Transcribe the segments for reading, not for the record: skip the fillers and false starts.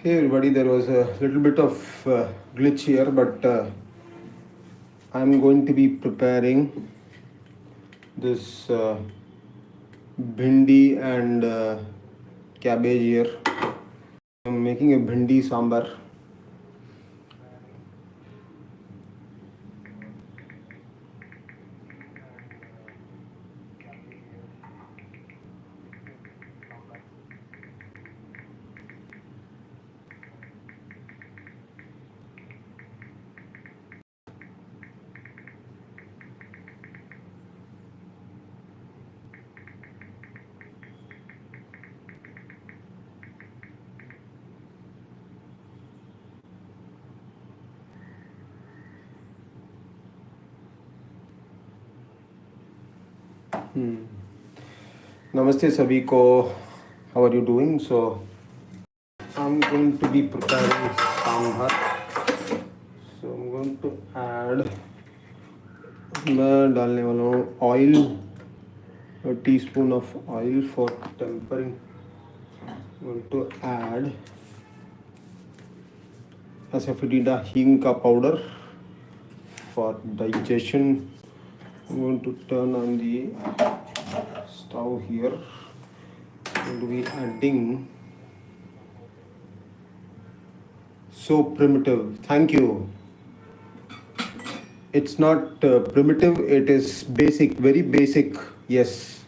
Hey everybody, there was a little bit of glitch here, but I'm going to be preparing this bhindi and cabbage here. I'm making a bhindi sambar. Namaste sabhi ko. How are you doing? So I'm going to be preparing Sambhar. So I'm going to add, मैं डालने वाला हूँ oil, a teaspoon of oil for tempering. I'm going to add asafoetida hinga powder for digestion. I'm going to turn on the stove here. I'm going to be adding. So primitive. Thank you. It's not primitive. It is basic, very basic. Yes.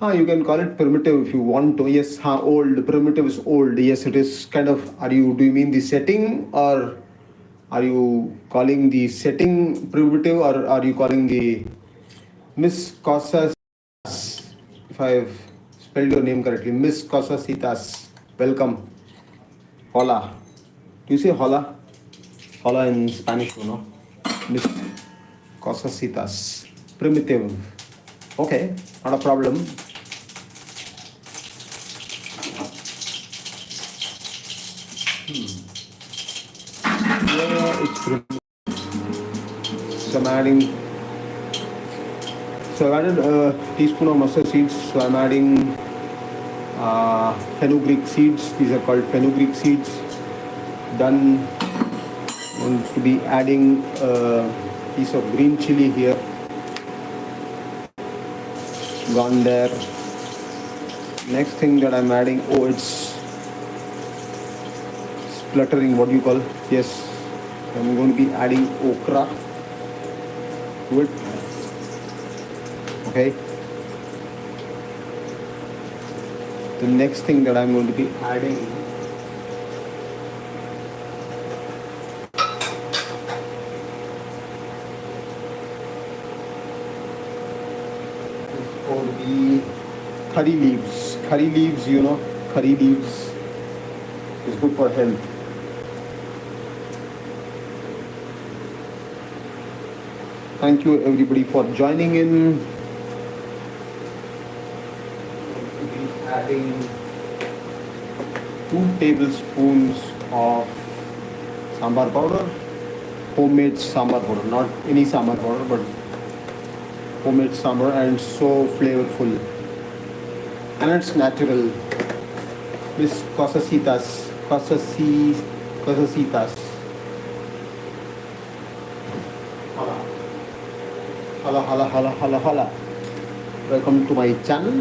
You can call it primitive if you want to. Yes. Old. Primitive is old. Yes, it is kind of. Do you mean the setting, or are you calling the setting primitive, or are you calling the Miss Cosas? If I've spelled your name correctly, Miss Cosasitas. Welcome. Hola. Do you say hola? Hola in Spanish, you know. Miss Cosasitas. Primitive. Okay, not a problem. Yeah, it's primitive. So I'm adding. So I've added a teaspoon of mustard seeds. So I'm adding fenugreek seeds. These are called fenugreek seeds. Done. I'm going to be adding a piece of green chili here. Gone there. Next thing that I'm adding, it's spluttering, what do you call? Yes, I'm going to be adding okra to it. Okay. The next thing that I'm going to be adding is going to be curry leaves. Curry leaves, you know, curry leaves is good for health. Thank you everybody for joining in. We'll be adding 2 tablespoons of sambar powder, homemade sambar powder, not any sambar powder, but homemade sambar, and so flavorful. And it's natural. This cosasitas. Hala. Welcome to my channel.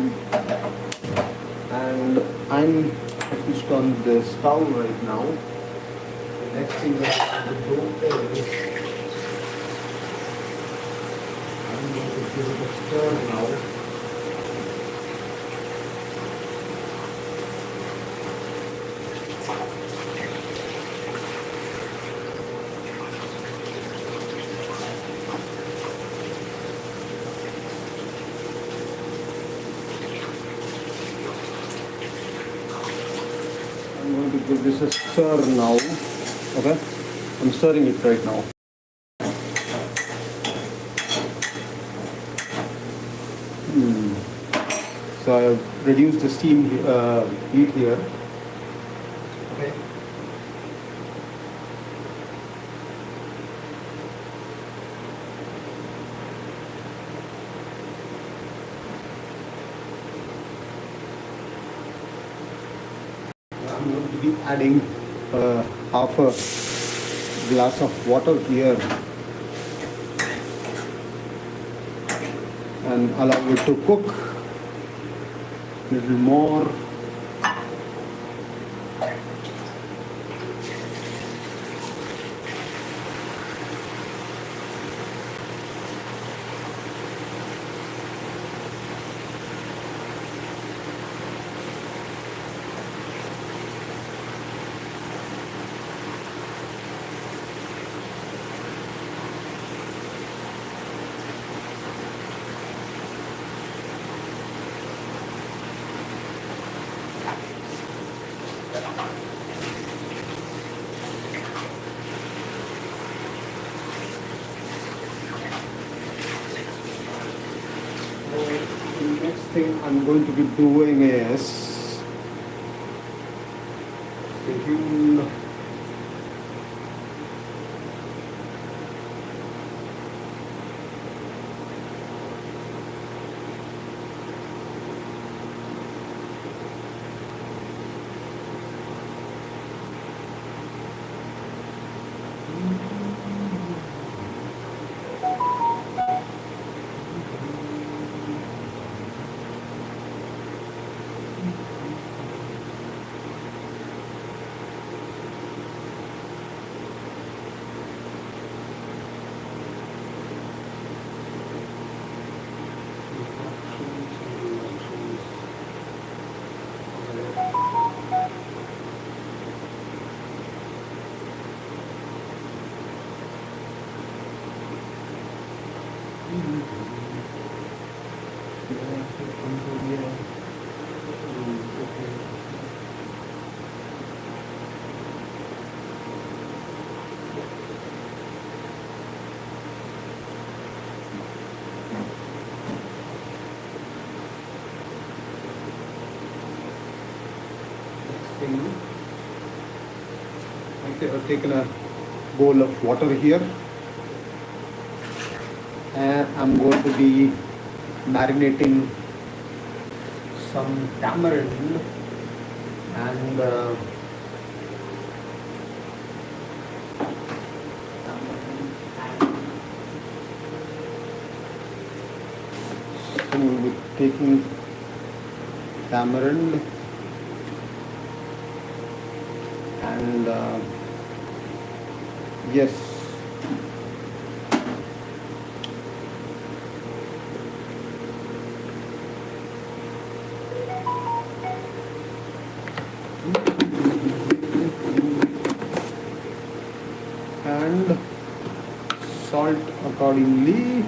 And I'm switched on the stove right now. The next thing that I have to do is I'm going to give it a stir now. I'm going to give this a stir now. Okay, I'm stirring it right now. So I've reduced the steam heat here. Okay. I'm going to be adding half a glass of water here and allow it to cook a little more. The next thing I'm going to be doing is, stay tuned. I've taken a bowl of water here, and I'm going to be marinating some tamarind and so we'll be taking tamarind and yes, and salt accordingly.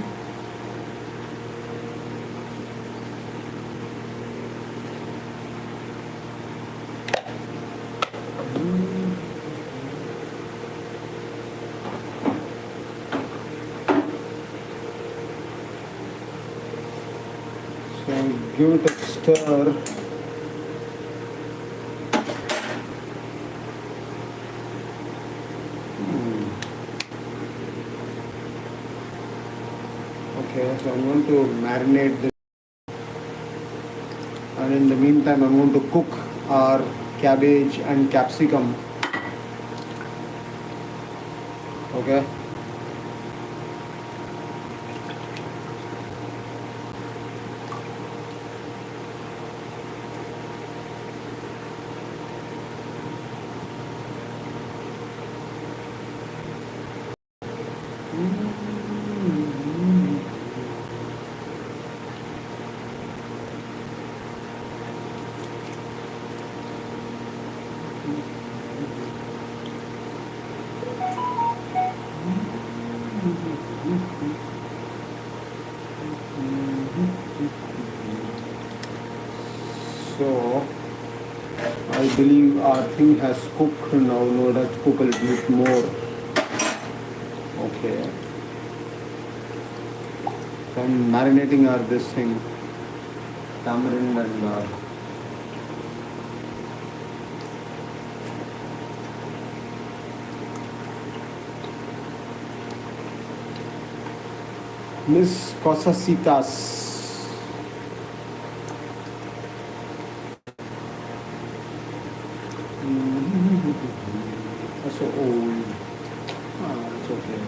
Give it a stir. Okay, so I'm going to marinate this, and in the meantime I'm going to cook our cabbage and capsicum. Okay. So I believe our thing has cooked now. No, it has to cook a little bit more. Okay. So I'm marinating our this thing, tamarind and Miss Cosasitas. That's so old. Ah, it's okay.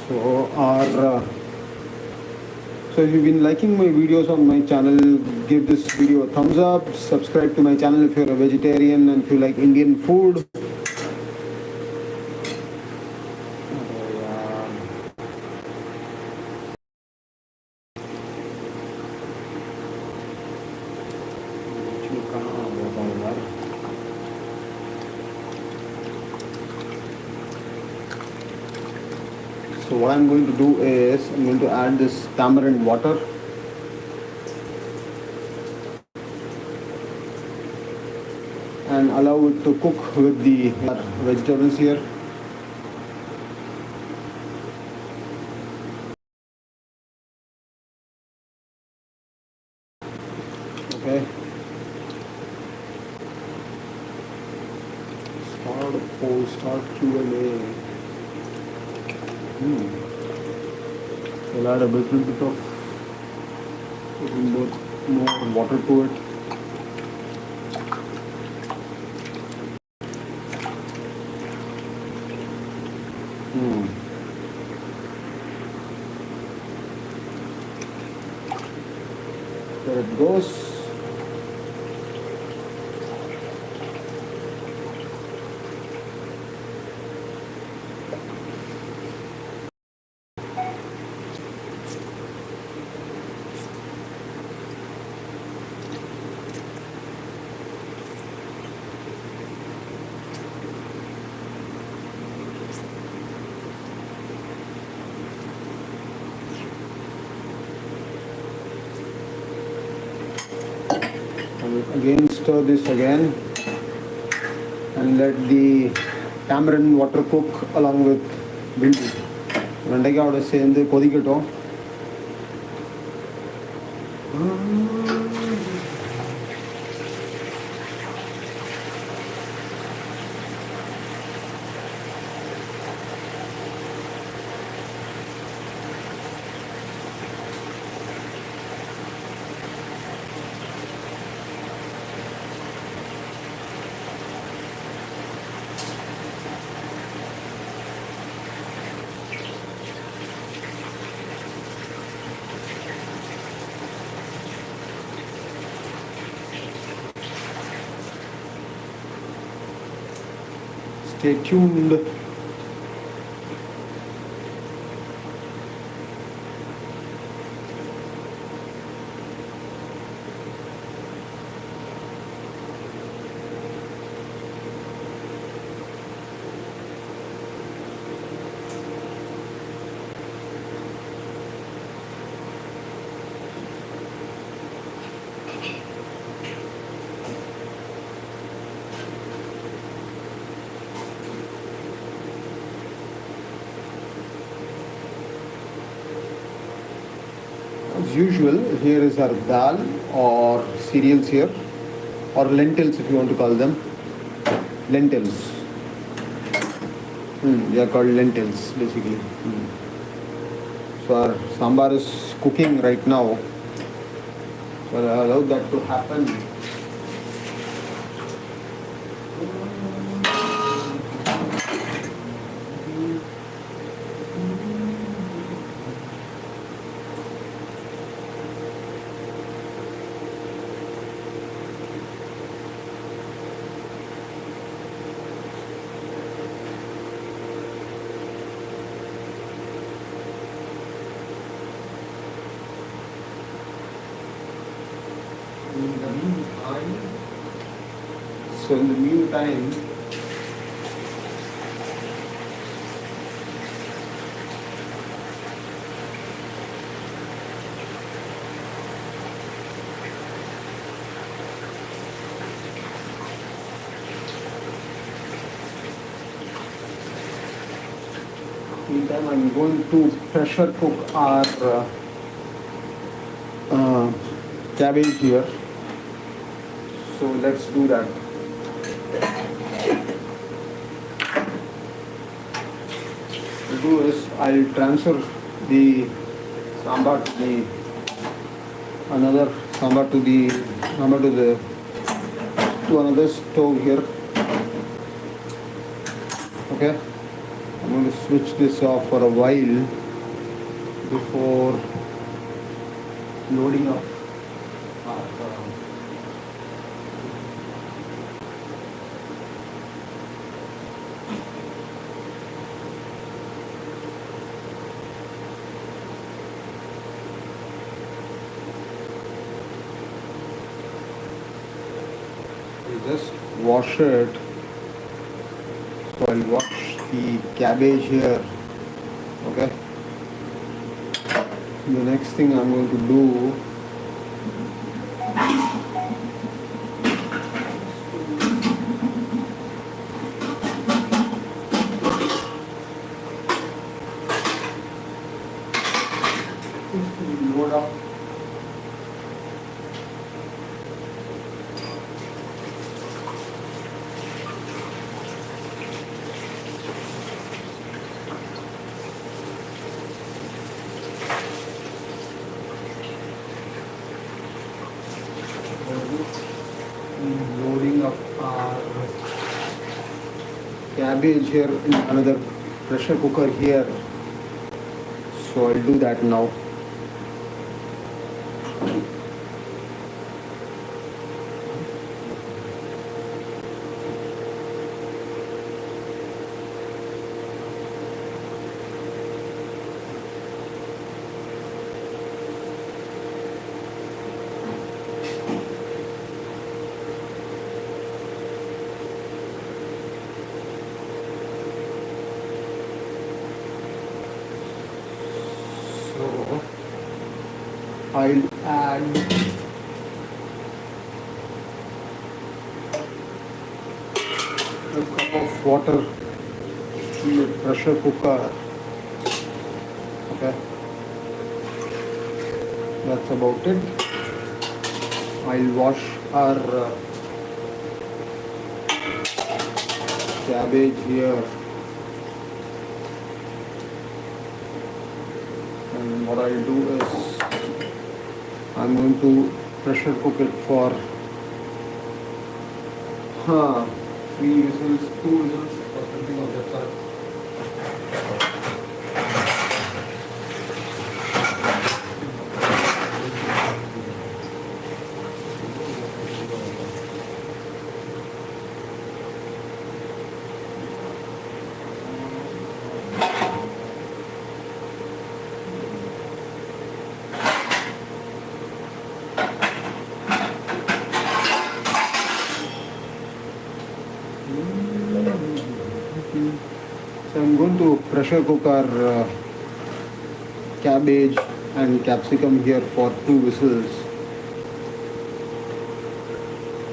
So so if you've been liking my videos on my channel, give this video a thumbs up. Subscribe to my channel if you're a vegetarian and if you like Indian food. So what I'm going to do is I'm going to add this tamarind water. And allow it to cook with the vegetables here. Okay. Start Q&A. We'll add a little bit of more water to it. There it goes. Again stir this again and let the tamarind water cook along with bindi. வெண்டைக்காயோட சேர்ந்து கொதிக்கட்டும். Stay tuned. As usual, here is our dal or cereals here, or lentils if you want to call them. Lentils. They are called lentils basically. So our sambar is cooking right now. So I'll allow that to happen. So in the meantime, I'm going to pressure cook our cabbage here. So let's do that. What I'll do is I'll transfer the sambar to the another sambar to the to another stove here. Okay, I'm going to switch this off for a while before loading up. Just wash it. So I'll wash the cabbage here. Okay. The next thing I'm going to do is to load up loading up our cabbage here in another pressure cooker here. So I'll do that now. I'll add a cup of water to the pressure cooker. Okay, that's about it. I'll wash our cabbage here, and what I'll do is I'm going to pressure cook it for 3 whistles, 2 whistles or something of that sort. So I'm going to pressure cook our cabbage and capsicum here for 2 whistles,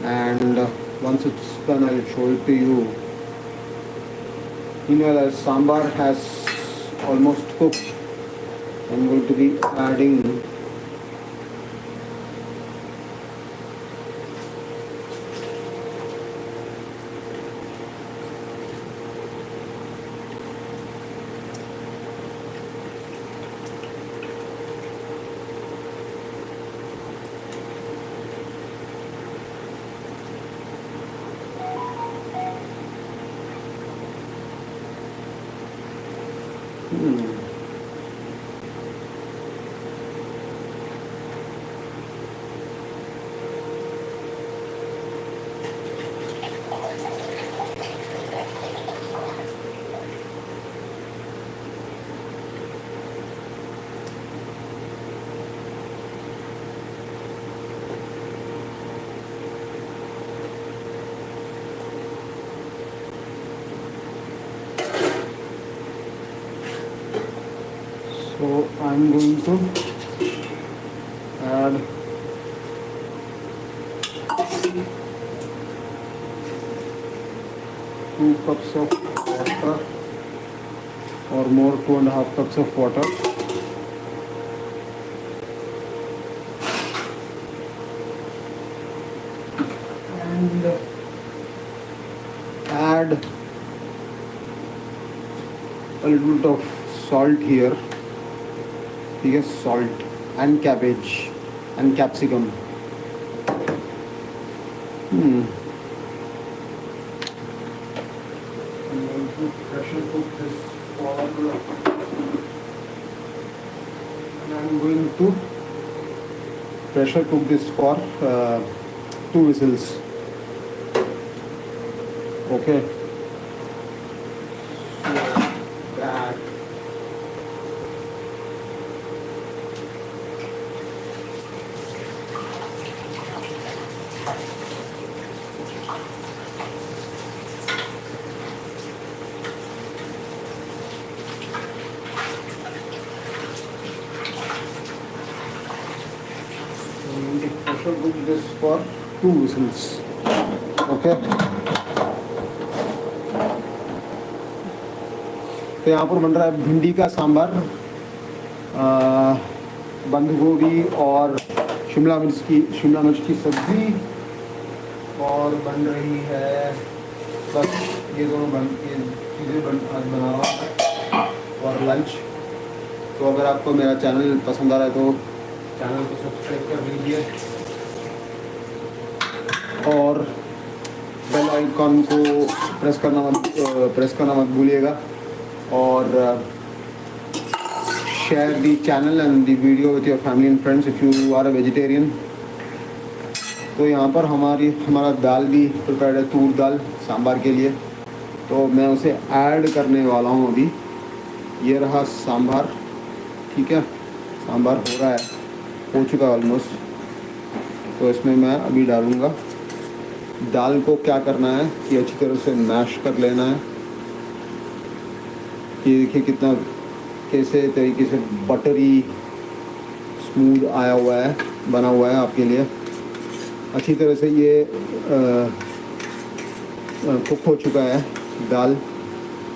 and once it's done I'll show it to you. Meanwhile, as sambar has almost cooked, I'm going to be adding so I'm going to add 2 cups of water or more, 2.5 cups of water. And add a little bit of salt here. Yes, salt and cabbage and capsicum. I'm going to pressure cook this for, and I'm going to pressure cook this for 2 whistles. Okay. So that pressure cook this for 2 whistles. Okay. तो यहाँ पर बन रहा है भिंडी का सांभर, बंद गोभी और शिमला मिर्च की सब्जी, और बन रही है बस ये चीज़ें आज बना रहा हूँ और लंच। तो अगर आपको मेरा चैनल पसंद आ रहा है तो चैनल को सब्सक्राइब कर लीजिए और बेल आइकॉन को प्रेस करना मत भूलिएगा, और share the channel and the video with your family and friends if you are a vegetarian. तो यहाँ पर हमारा दाल भी प्रिपेयर्ड है, तूर दाल सांभर के लिए, तो मैं उसे ऐड करने वाला हूँ अभी। ये रहा सांभर, ठीक है, सांभर हो रहा है, हो चुका है ऑलमोस्ट। तो इसमें मैं अभी डालूँगा दाल को। क्या करना है कि अच्छी तरह से मैश कर लेना है। ये देखिए कितना कैसे तरीके से बटरी स्मूथ आया हुआ है, बना हुआ है आपके लिए। अच्छी तरह से ये कुक हो चुका है दाल।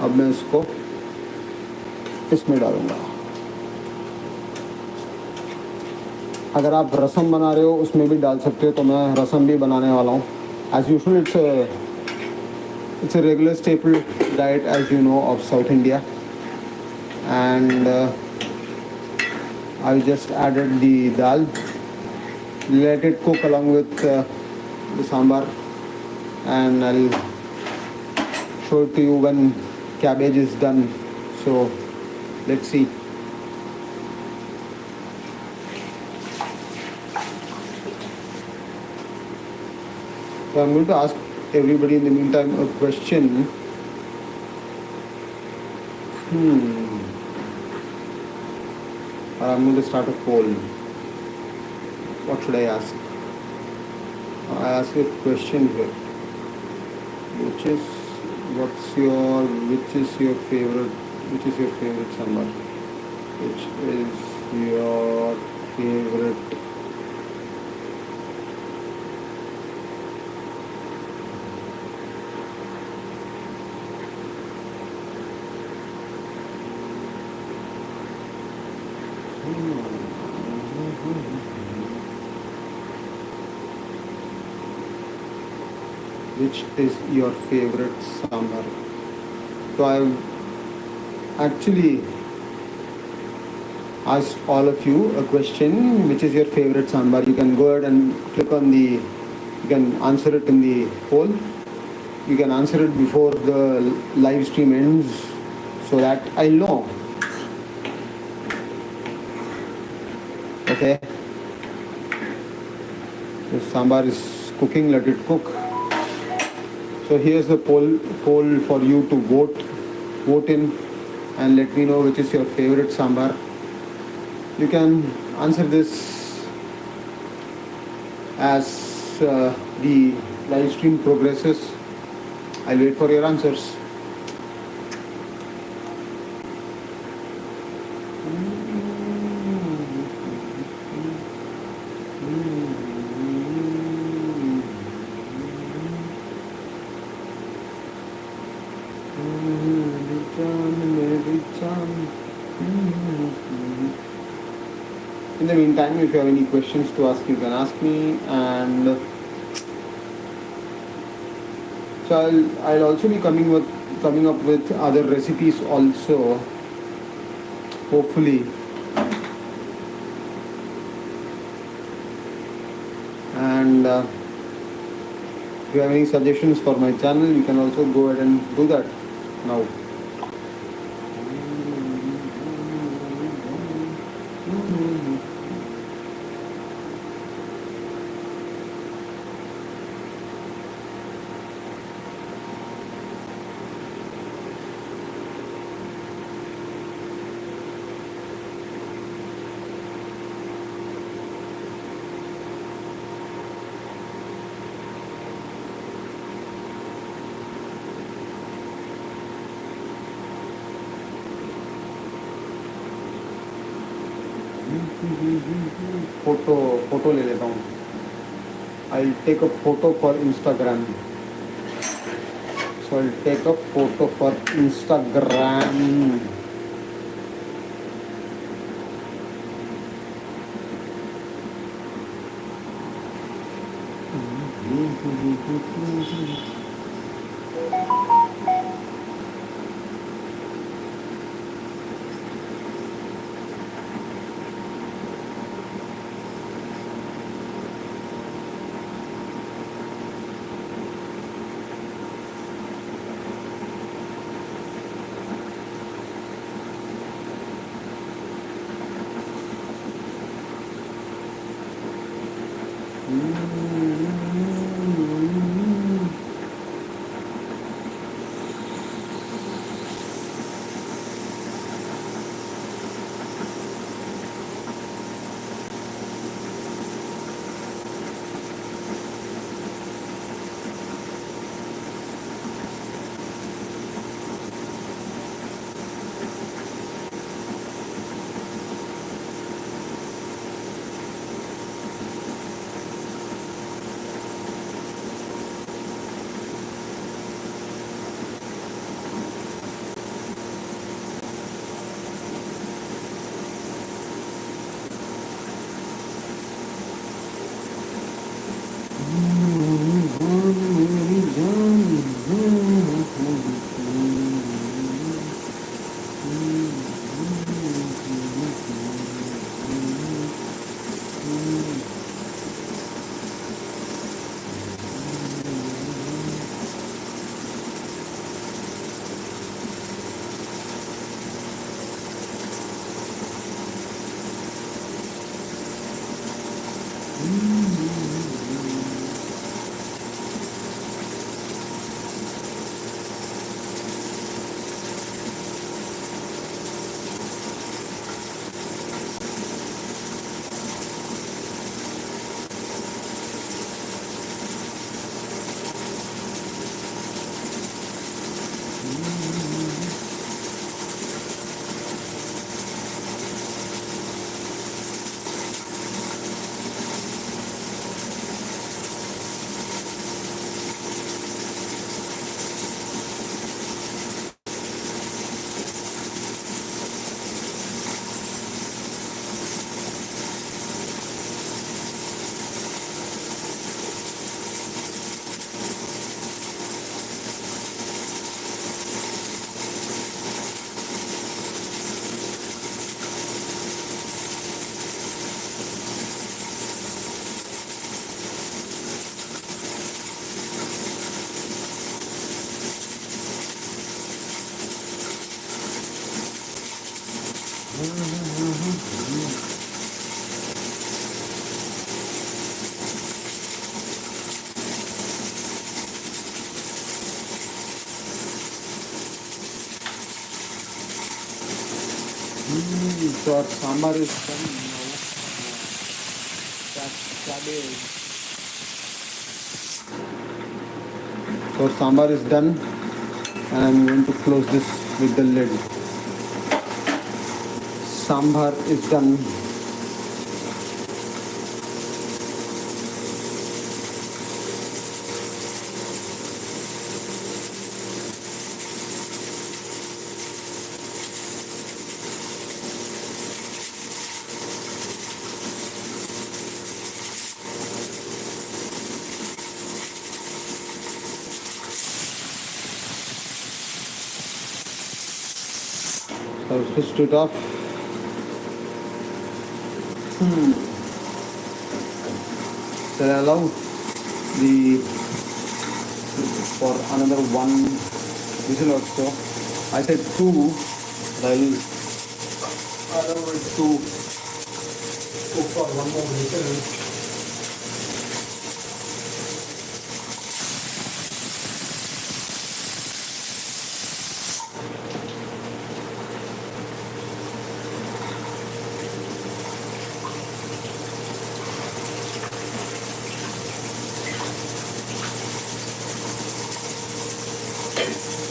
अब मैं इसको इसमें डालूँगा। अगर आप रसम बना रहे हो उसमें भी डाल सकते हो, तो मैं रसम भी बनाने वाला हूँ. As usual, it's a regular staple diet, as you know, of South India. And I just added the dal, let it cook along with the sambar, and I'll show it to you when cabbage is done. So let's see. So I'm going to ask everybody in the meantime a question. I'm going to start a poll. What should I ask? I ask a question here, which is which is your favorite sambar? Which is your favorite? Which is your favorite sambar? So I've actually asked all of you a question, which is your favorite sambar. You can go ahead and click on you can answer it in the poll. You can answer it before the live stream ends so that I know. Okay. The sambar is cooking, let it cook. So here's the poll for you to vote in, and let me know which is your favorite sambar. You can answer this as the live stream progresses. I'll wait for your answers. In the meantime, if you have any questions to ask, you can ask me. And so I'll also be coming up with other recipes also, hopefully. And if you have any suggestions for my channel, you can also go ahead and do that now. Photo ले लेता हूँ. I'll take a photo for Instagram. So I'll take a photo for Instagram. So our sambar is done now. That's cabbage. So our sambar is done, and I'm going to close this with the lid. Sambhar is done. So I've switched it off. So I allow the for another one whistle or so. I said two, but I'll allow it to cook for one more whistle.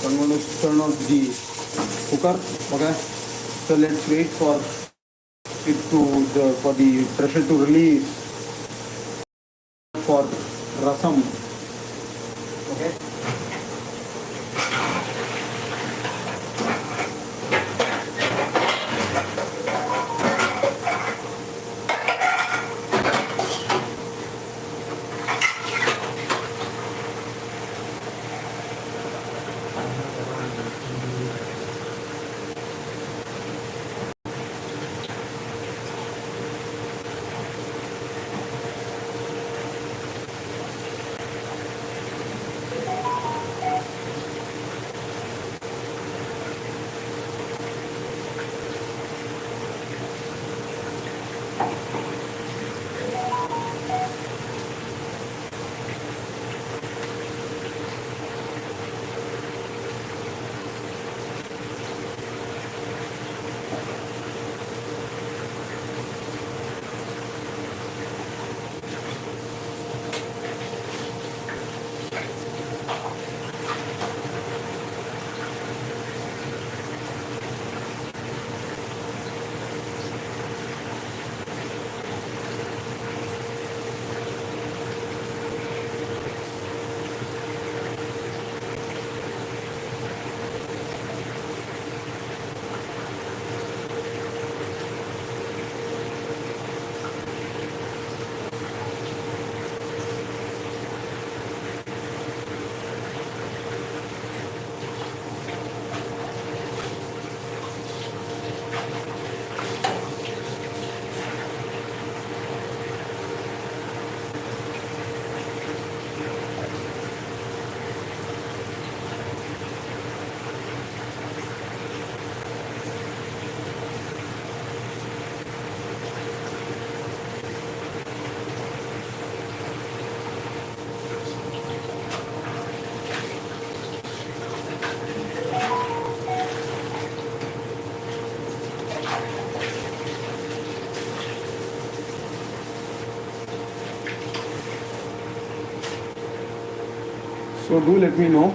I'm going to turn off the cooker. Okay, so let's wait for the pressure to release for rasam. Okay. So do let me know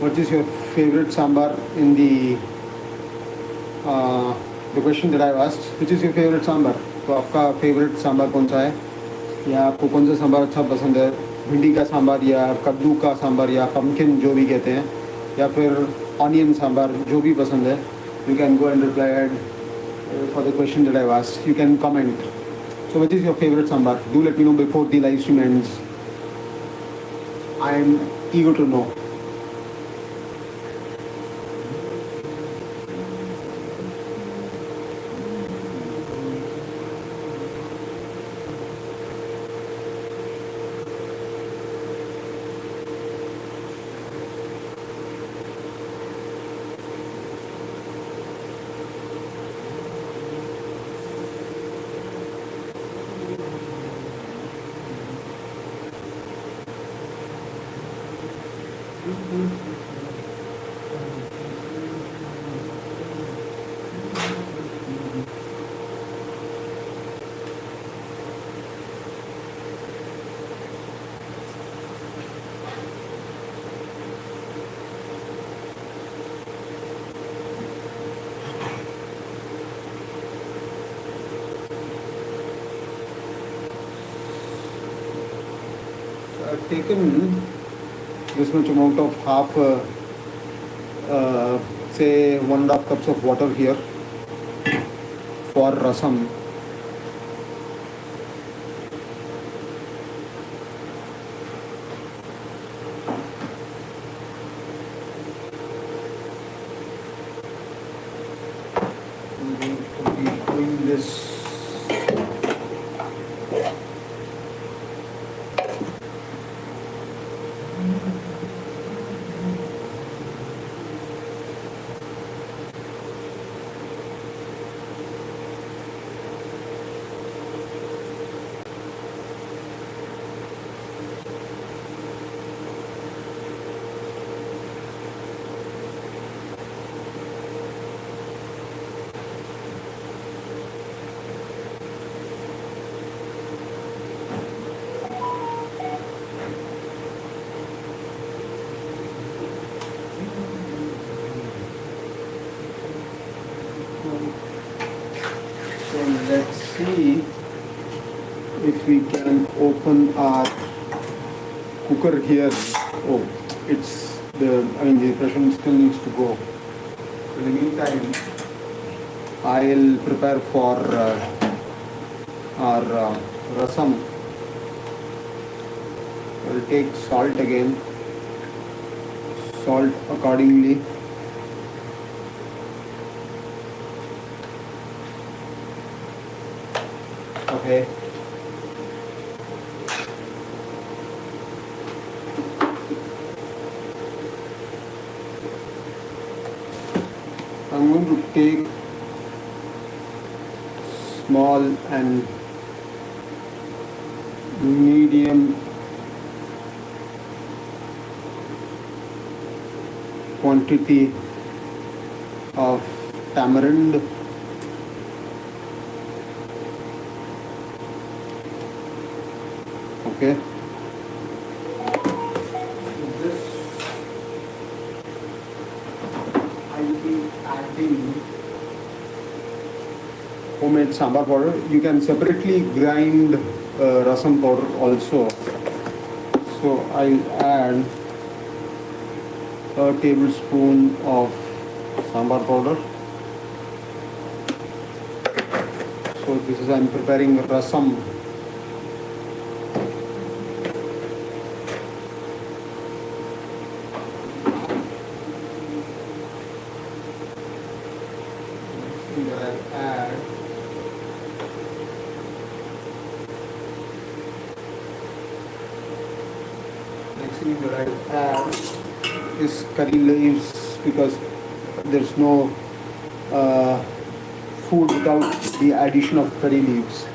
what is your favorite sambar in the question that I've asked. Which is your favorite sambar? तो आपका favorite sambar कौन सा है या आपको कौन सा सांभर अच्छा पसंद है? भिंडी का सांभर या कद्दू का सांभर या पम्पकिन जो भी कहते हैं या फिर ऑनियन सांभर जो भी पसंद है. You can go and reply for the question that I've asked. You can comment. So what is your favorite sambar? Do let me know before the live stream ends. I am eager to know. I've taken this much amount of half, say 1.5 cups of water here for rasam. I'm going to be doing this. So let's see if we can open our cooker here. Oh, it's the pressure still needs to go. In the meantime, I'll prepare for our rasam. I'll take salt again, salt accordingly. Okay. I'm going to take small and medium quantity of tamarind. Okay. This I will be adding homemade sambhar powder. You can separately grind rasam powder also. So I'll add a tablespoon of sambhar powder. So this is I'm preparing rasam. Next thing that I add is curry leaves, because there's no food without the addition of curry leaves.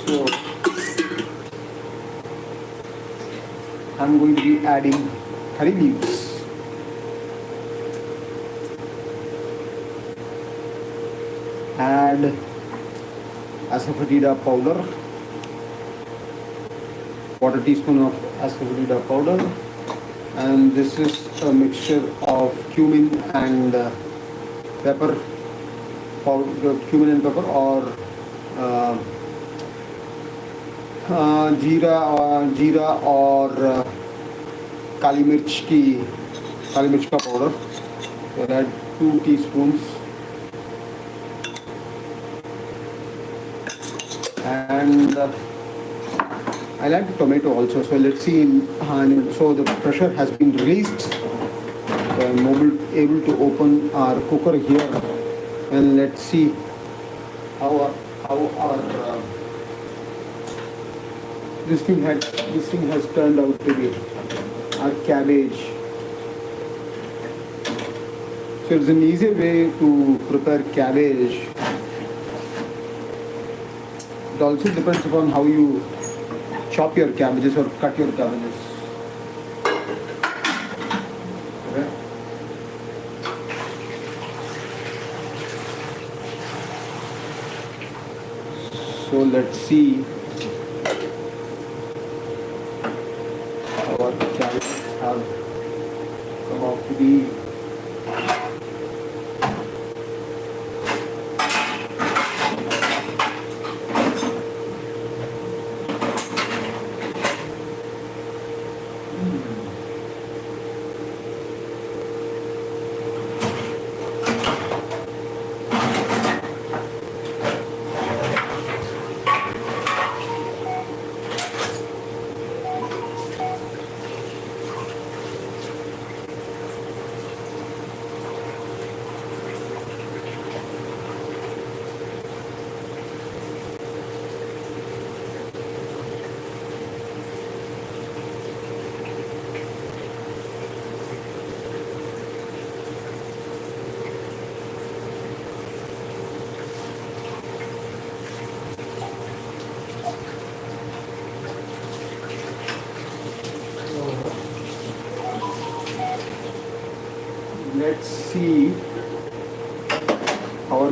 So I'm going to be adding curry leaves. Add asafoetida powder, quarter teaspoon of asafoetida powder, and this is a mixture of cumin and pepper powder, cumin and pepper, or jeera or kali mirch ka powder. So I'll add 2 teaspoons. And I'll add tomato also. So let's see. So the pressure has been released. So I'm able to open our cooker here, and let's see how our this thing has turned out to be. Our cabbage. So it's an easier way to prepare cabbage. It also depends upon how you chop your cabbages or cut your cabbages. Okay. So let's see how our cabbages have come out to be.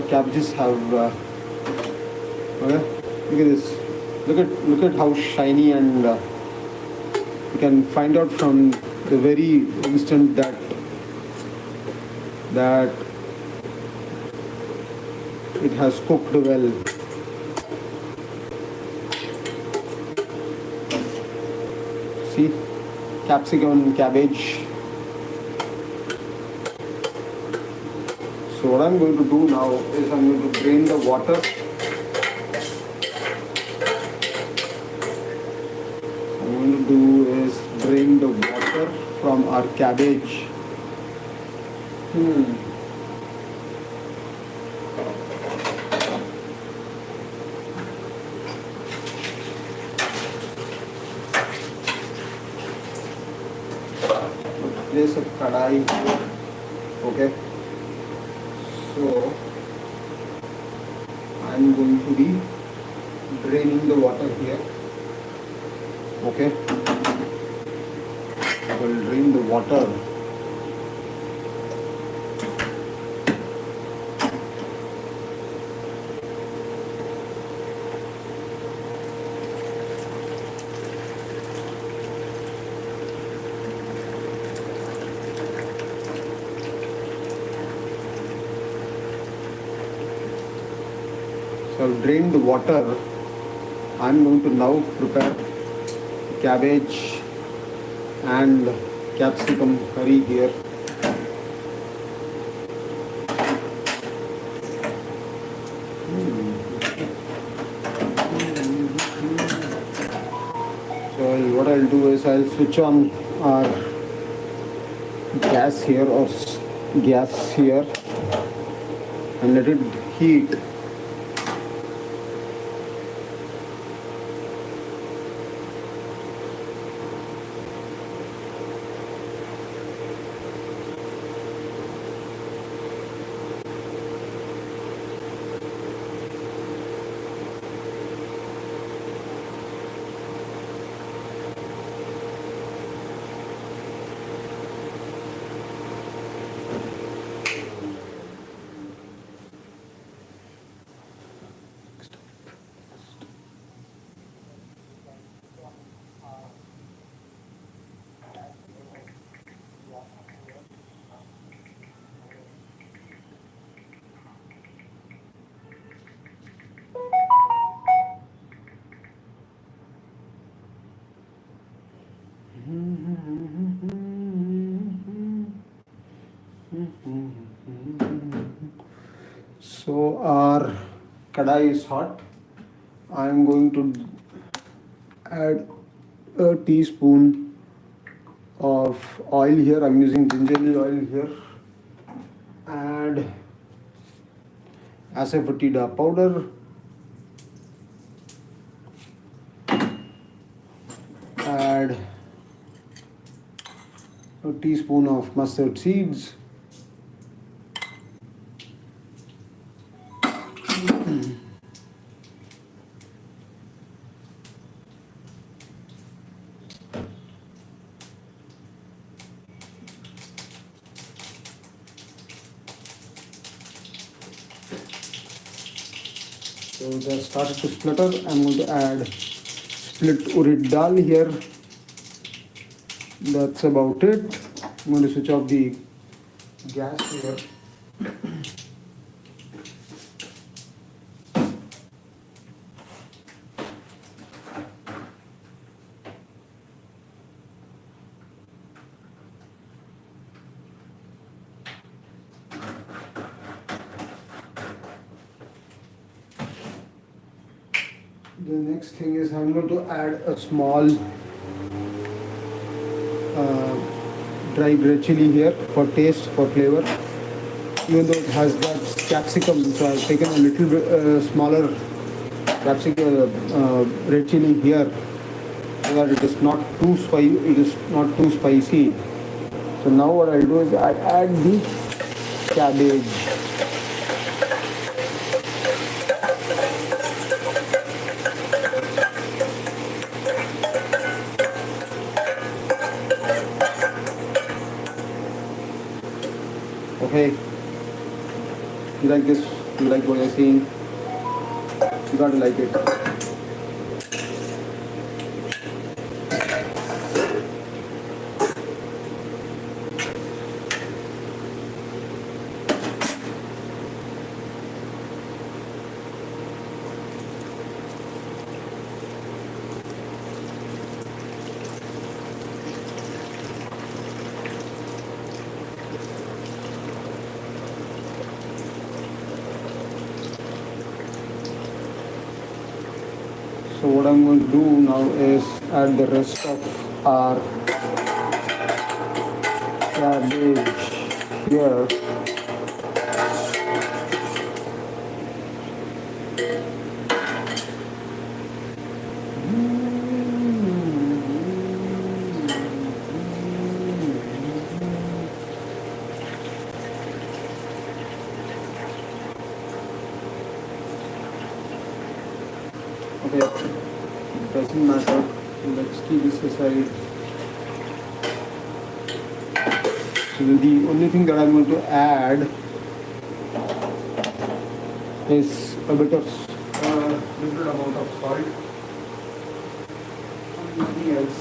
cabbages have. Okay, look at this. Look at how shiny, and you can find out from the very instant that it has cooked well. See, capsicum and cabbage. So what I'm going to do now is I'm going to drain the water. What I'm going to do is drain the water from our cabbage. Place a kadai here. Okay. So I'm going to be draining the water here. Okay. I will drain the water. So I've drained the water. I'm going to now prepare cabbage and capsicum curry here. So what I'll do is I'll switch on our gas here and let it heat. So our kadai is hot. I am going to add a teaspoon of oil here. I'm using gingerly oil here. Add asafoetida powder. Add a teaspoon of mustard seeds. So they started to splutter. I'm going to add split urid dal here. That's about it. I'm going to switch off the gas here. The next thing is I'm going to add a small dry red chili here for taste, for flavor. Even though it has got capsicum, so I've taken a little bit smaller capsicum red chili here, so that it is not too spicy. It is not too spicy. So now what I'll do is I add the cabbage. Okay, you like this? You like what you're seeing? You gotta like it. So what I'm going to do now is add the rest of our cabbage here. Okay, it doesn't matter. Let's keep this aside. So the only thing that I'm going to add is a bit of little amount of salt. Nothing else.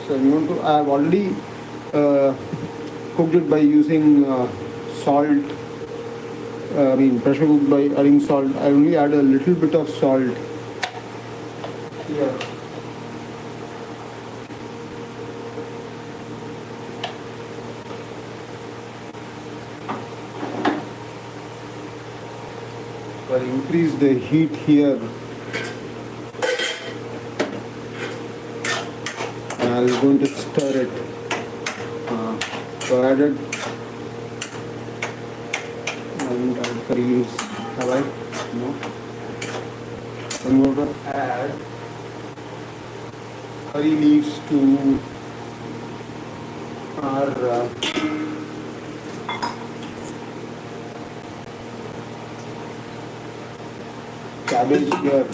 So I'm going to. I've already cooked it by using salt. Pressure cooked by adding salt. I only add a little bit of salt here. I'll increase the heat here. And I'm going to stir it. So I added curry leaves. Have I? No. I'm going to add curry leaves to our cabbage here.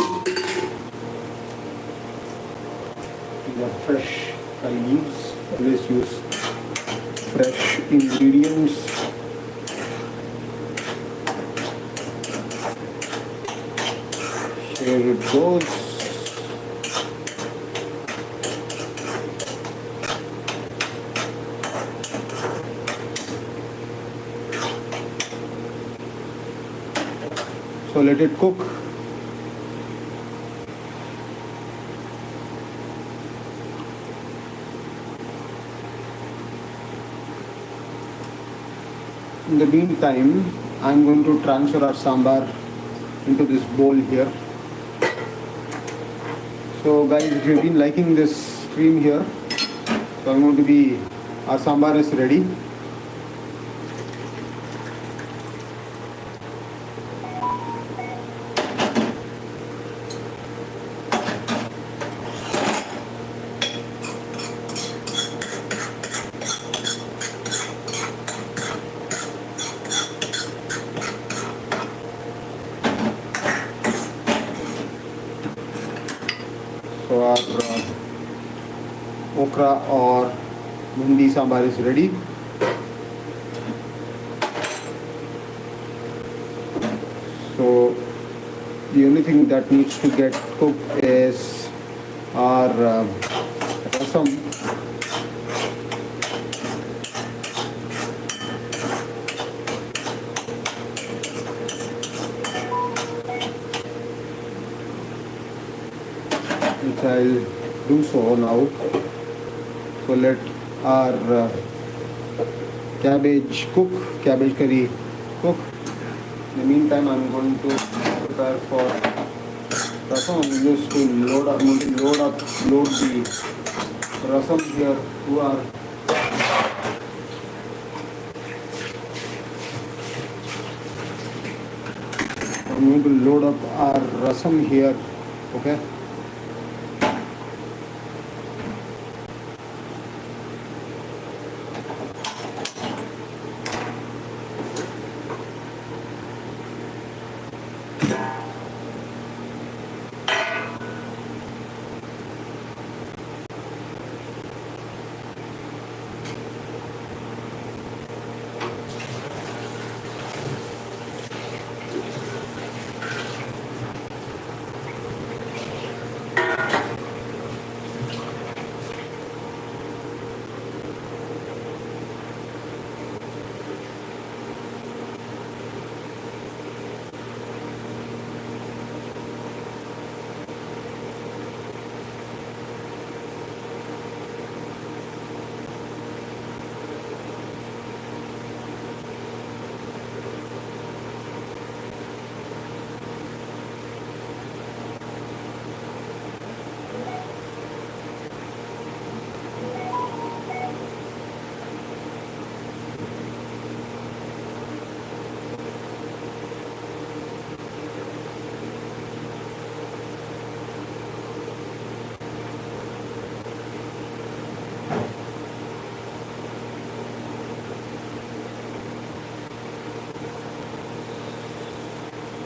These are fresh curry leaves. Always use fresh ingredients. Here it goes. So let it cook. In the meantime, I'm going to transfer our sambar into this bowl here. So guys, if you've been liking this stream here, so I'm going to be, our sambar is ready. So our okra or mundi sambar is ready. So the only thing that needs to get cooked is our rasam. Which I'll do so now. So let our cabbage cook, cabbage curry cook. In the meantime, I'm going to prepare for rasam. I'm just to load up, load the rasam here to our I'm going to load up our rasam here. Okay.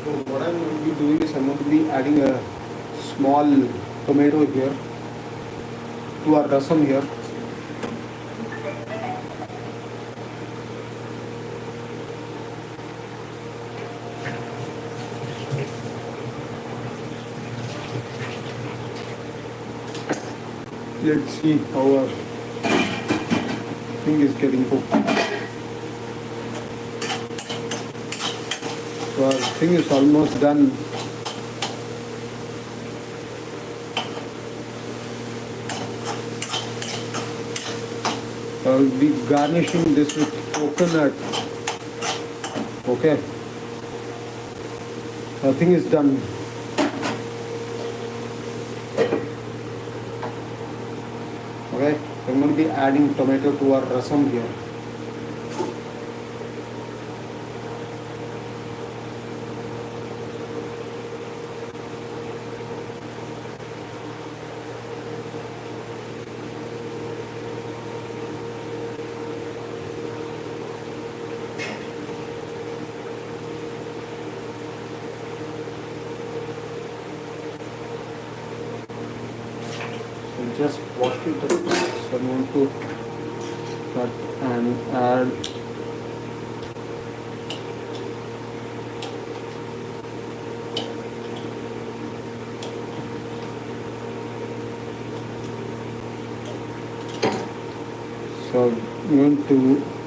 So what I'm going to be doing is I'm going to be adding a small tomato here to our rasam here. Let's see how our thing is getting cooked. So our thing is almost done. I'll be garnishing this with coconut. Okay. Our thing is done. Okay. So I'm going to be adding tomato to our rasam here. Just wash it up. So I'm going to cut and add so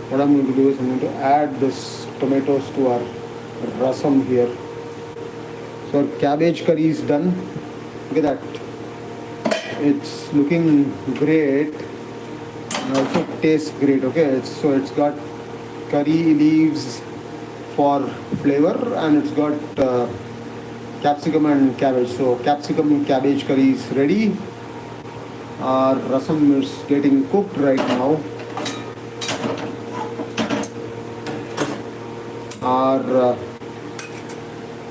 what I'm going to do is I'm going to add this tomatoes to our rasam here. So our cabbage curry is done. Look at that. It's looking great and also tastes great. Okay, it's got curry leaves for flavor and it's got capsicum and cabbage. So capsicum and cabbage curry is ready. Our rasam is getting cooked right now. Our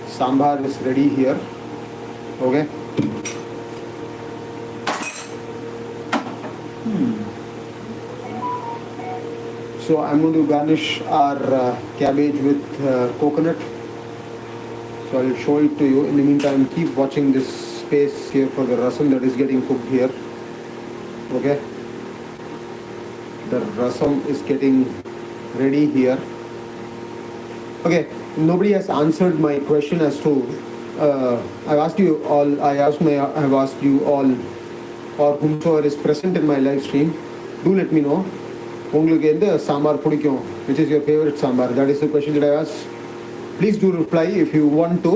sambhar is ready here. Okay. So I'm going to garnish our cabbage with coconut. So I'll show it to you. In the meantime, keep watching this space here for the rasam that is getting cooked here. Okay. The rasam is getting ready here. Okay. Nobody has answered my question as to I've asked you all. I've asked you all, or whomsoever is present in my live stream. Do let me know. உங்களுக்கு எந்த சாம்பார் பிடிக்கும், which is your favorite sambar? That is the question that I asked. Please do reply if you want to.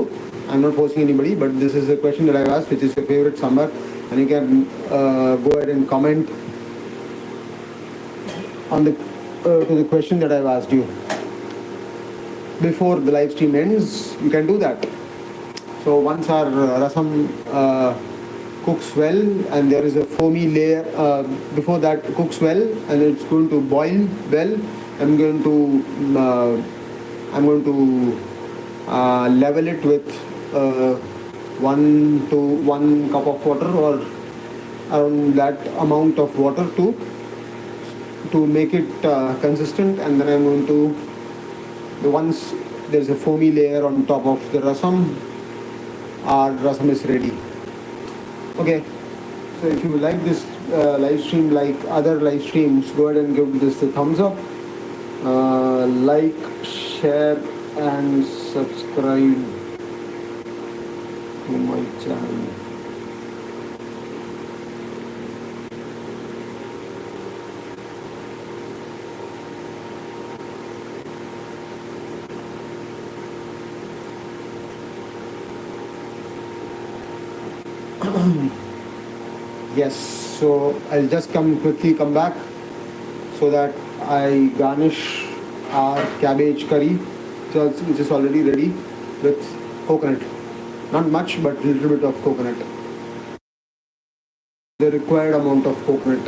I'm not forcing anybody, but this is the question that I asked, which is your favorite sambar, and you can go ahead and comment on the to the question that I've asked you. Before the live stream ends, you can do that. So once our rasam cooks well and there is a foamy layer before that cooks well and it's going to boil well, I'm going to level it with 1 cup of water or around that amount of water to make it consistent, and then I'm going to once there's a foamy layer on top of the rasam, our rasam is ready. Okay, so if you like this live stream like other live streams, go ahead and give this a thumbs up, like, share and subscribe to my channel. Yes, so I'll just quickly come back so that I garnish our cabbage curry, which is already ready, with coconut. Not much, but a little bit of coconut. The required amount of coconut.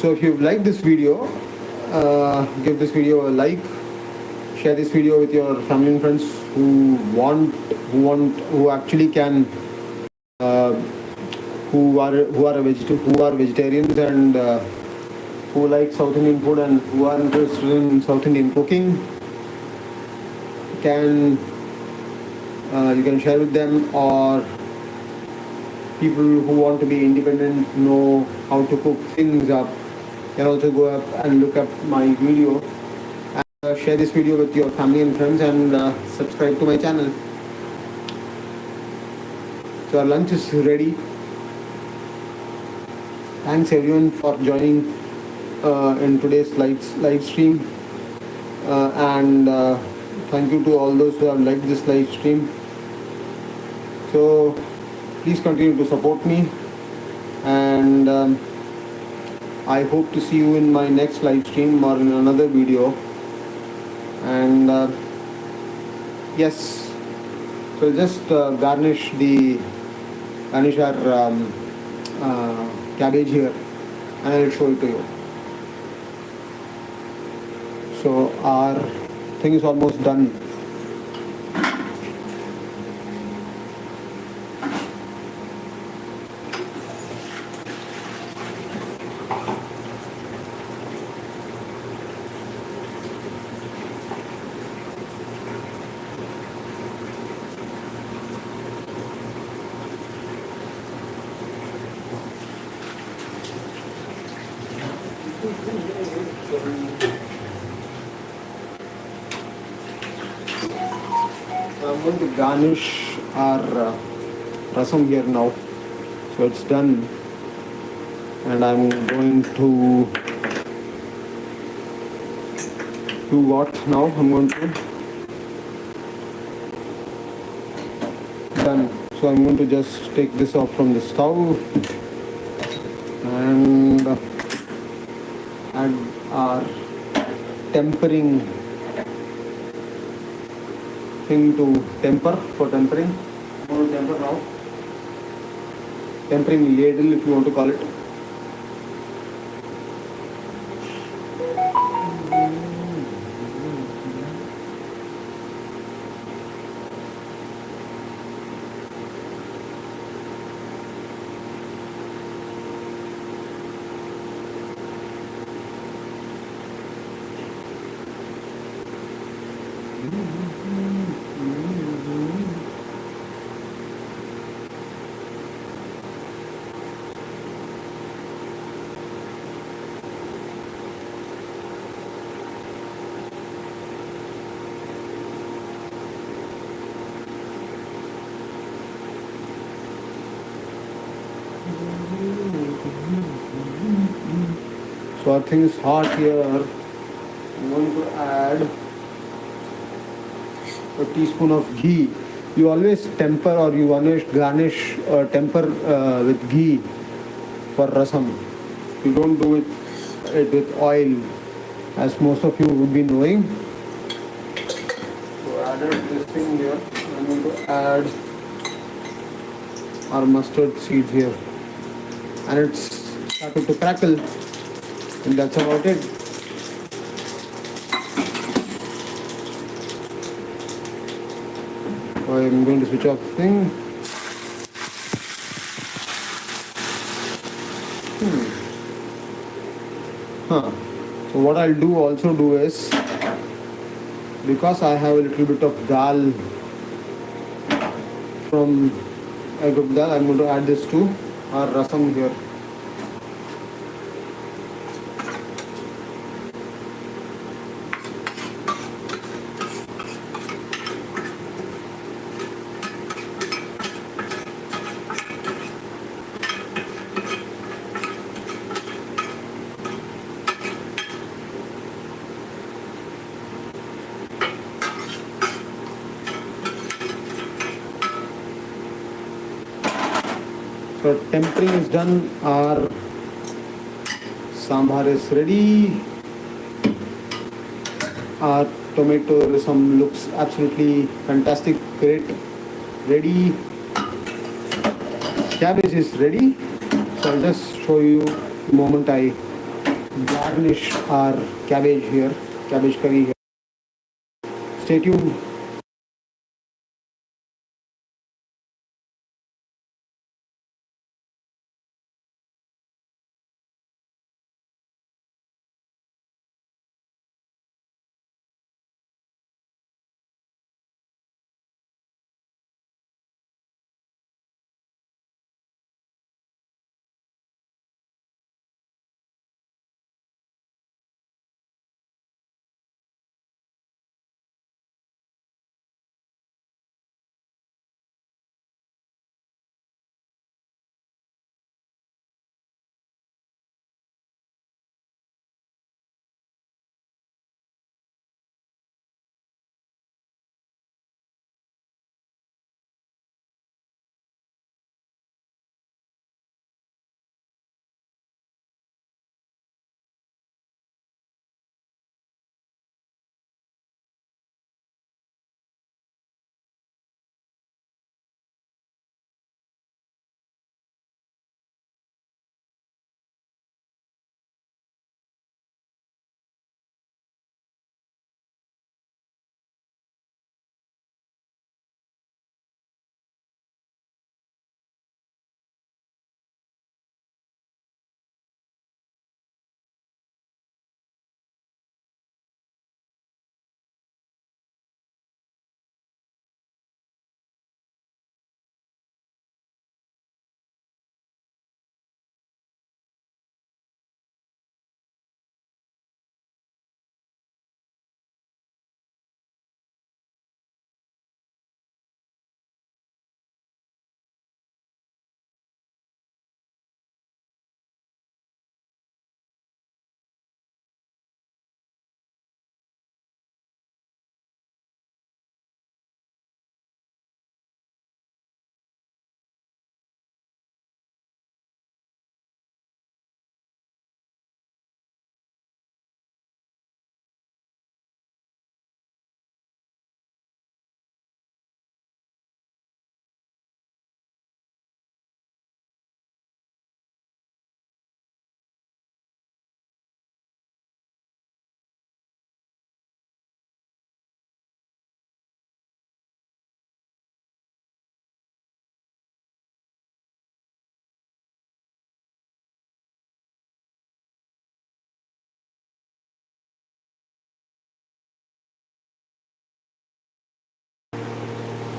So if you like this video, give this video a like, share this video with your family and friends who actually can, who are vegetarians and who like South Indian food and who are interested in South Indian cooking. You can share with them, or people who want to be independent, know how to cook things up, can also go up and look up my video and share this video with your family and friends, and subscribe to my channel. So our lunch is ready. Thanks everyone for joining in today's live stream, and thank you to all those who have liked this live stream. So please continue to support me, and I hope to see you in my next live stream or in another video. And yes, so just garnish our cabbage here, and I will show it to you. So our thing is almost done. I'm going to garnish our rasam here now. So it's done, and I'm going to do what now? I'm going to done. So I'm going to just take this off from the stove and add our tempering thing to temper, for tempering. I'm going to temper now. Tempering ladle, if you want to call it. So our thing is hot here. I'm going to add a teaspoon of ghee. You always temper, or you always garnish or temper with ghee for rasam. You don't do it with oil, as most of you would be knowing. So added this thing here. I'm going to add our mustard seeds here, and it's started to crackle, and that's about it. So I'm going to switch off the thing. So what I'll also do is, because I have a little bit of dal from a good dal, I'm going to add this to our rasam here. So tempering is done, our Sambhar is ready, our tomato rasam looks absolutely fantastic, great, ready, cabbage is ready. So I'll just show you the moment I garnish our cabbage here, cabbage curry here. Stay tuned.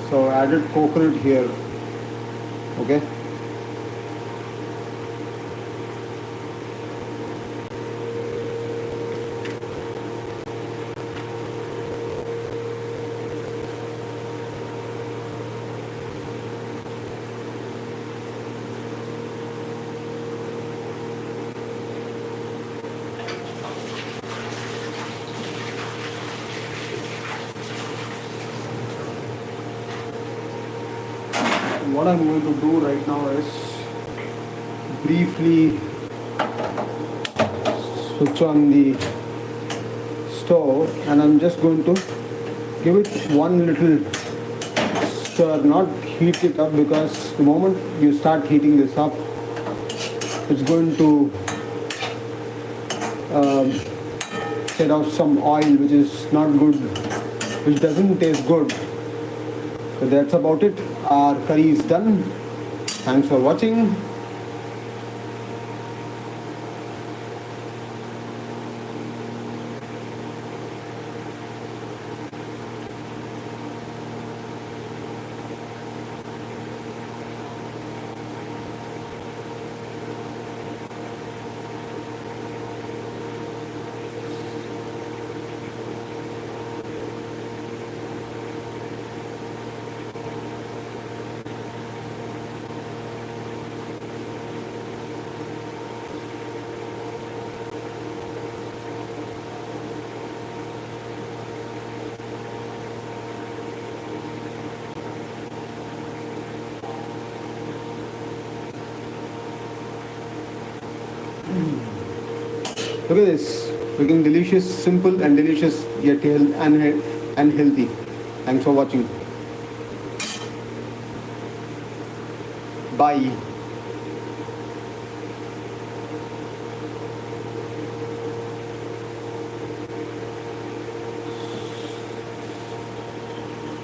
So added coconut here. Okay. What I'm going to do right now is briefly switch on the stove, and I'm just going to give it one little stir, not heat it up, because the moment you start heating this up, it's going to set off some oil which is not good, which doesn't taste good. So that's about it. Our curry is done. Thanks for watching. Look at this, looking delicious, simple and delicious, yet and healthy. Thanks for watching. Bye.